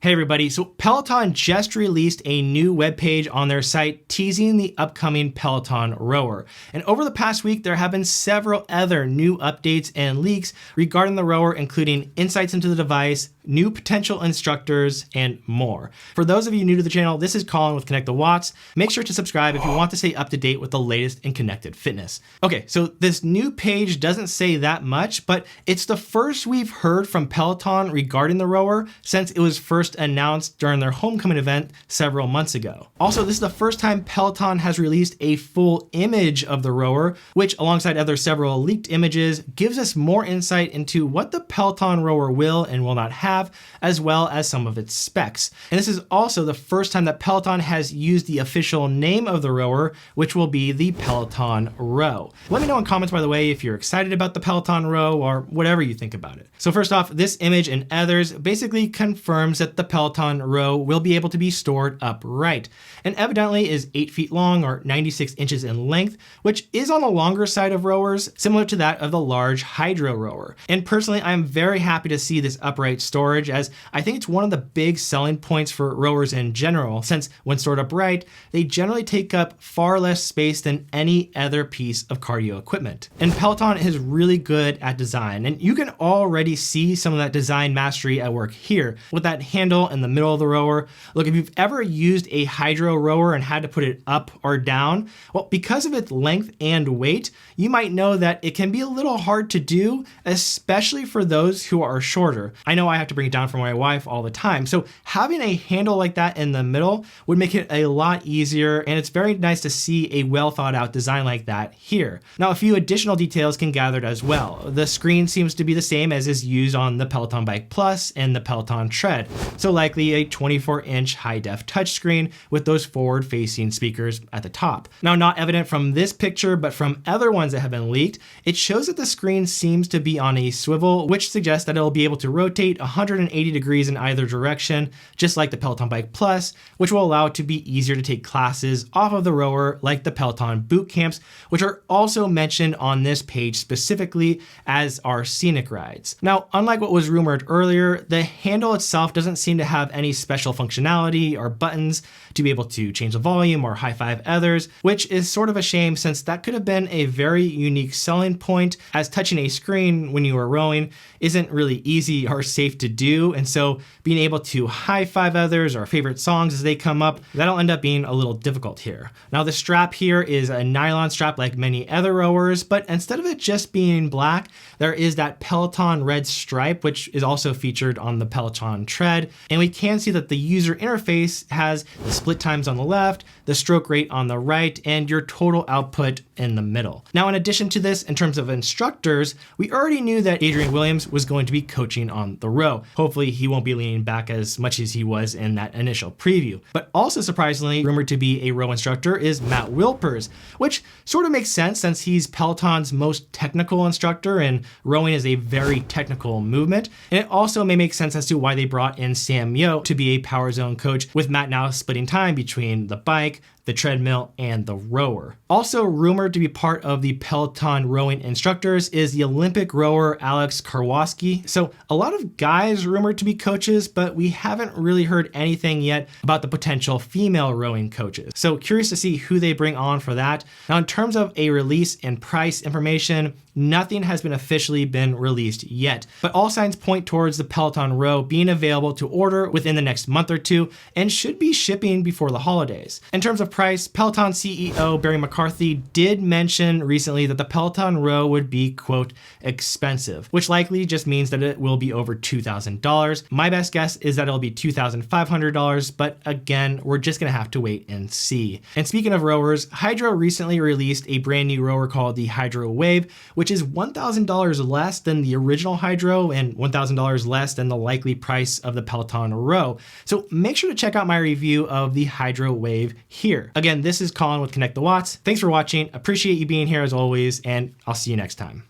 Hey everybody, so Peloton just released a new webpage on their site teasing the upcoming Peloton rower. And over the past week, there have been several other new updates and leaks regarding the rower, including insights into the device, new potential instructors, and more. For those of you new to the channel, this is Colin with Connect the Watts. Make sure to subscribe if you want to stay up to date with the latest in connected fitness. Okay, so this new page doesn't say that much, but it's the first we've heard from Peloton regarding the rower since it was first announced during their homecoming event several months ago. Also, this is the first time Peloton has released a full image of the rower, which alongside other several leaked images gives us more insight into what the Peloton rower will and will not have, as well as some of its specs. And this is also the first time that Peloton has used the official name of the rower, which will be the Peloton Row. Let me know in comments, by the way, if you're excited about the Peloton Row or whatever you think about it. So first off, this image and others basically confirms that the Peloton Row will be able to be stored upright, and evidently is 8 feet long or 96 inches in length, which is on the longer side of rowers, similar to that of the large Hydrow rower. And personally, I'm very happy to see this upright storage, as I think it's one of the big selling points for rowers in general, since when stored upright, they generally take up far less space than any other piece of cardio equipment. And Peloton is really good at design, and you can already see some of that design mastery at work here with that handle in the middle of the rower. Look, if you've ever used a Hydrow rower and had to put it up or down, well, because of its length and weight, you might know that it can be a little hard to do, especially for those who are shorter. I know I have to bring it down for my wife all the time, so having a handle like that in the middle would make it a lot easier, and it's very nice to see a well thought out design like that here. Now, a few additional details can gathered as well. The screen seems to be the same as is used on the Peloton Bike Plus and the Peloton Tread, so likely a 24-inch high-def touchscreen with those forward-facing speakers at the top. Now, not evident from this picture, but from other ones that have been leaked, it shows that the screen seems to be on a swivel, which suggests that it'll be able to rotate 180 degrees in either direction, just like the Peloton Bike Plus, which will allow it to be easier to take classes off of the rower, like the Peloton boot camps, which are also mentioned on this page specifically as our scenic rides. Now, unlike what was rumored earlier, the handle itself doesn't seem to have any special functionality or buttons to be able to change the volume or high five others, which is sort of a shame since that could have been a very unique selling point, as touching a screen when you are rowing isn't really easy or safe to do. And so being able to high five others or favorite songs as they come up, that'll end up being a little difficult here. Now, the strap here is a nylon strap like many other rowers, but instead of it just being black, there is that Peloton red stripe, which is also featured on the Peloton Tread. And we can see that the user interface has the split times on the left, the stroke rate on the right, and your total output in the middle. Now, in addition to this, in terms of instructors, we already knew that Adrian Williams was going to be coaching on the row. Hopefully he won't be leaning back as much as he was in that initial preview. But also surprisingly, rumored to be a row instructor is Matt Wilpers, which sort of makes sense since he's Peloton's most technical instructor, and rowing is a very technical movement. And it also may make sense as to why they brought in Sam Yo to be a Power Zone coach, with Matt now splitting time between the bike, the treadmill, and the rower. Also rumored to be part of the Peloton rowing instructors is the Olympic rower Alex Karwoski. So a lot of guys rumored to be coaches, but we haven't really heard anything yet about the potential female rowing coaches. So curious to see who they bring on for that. Now, in terms of a release and price information, nothing has been officially been released yet, but all signs point towards the Peloton Row being available to order within the next month or two and should be shipping before the holidays. In terms of price, Peloton CEO Barry McCarthy did mention recently that the Peloton Row would be, quote, expensive, which likely just means that it will be over $2,000. My best guess is that it'll be $2,500, but again, we're just gonna have to wait and see. And speaking of rowers, Hydrow recently released a brand new rower called the Hydrow Wave, which is $1,000 less than the original Hydrow and $1,000 less than the likely price of the Peloton Row. So make sure to check out my review of the Hydrow Wave here. Again, this is Colin with Connect the Watts. Thanks for watching. Appreciate you being here as always, and I'll see you next time.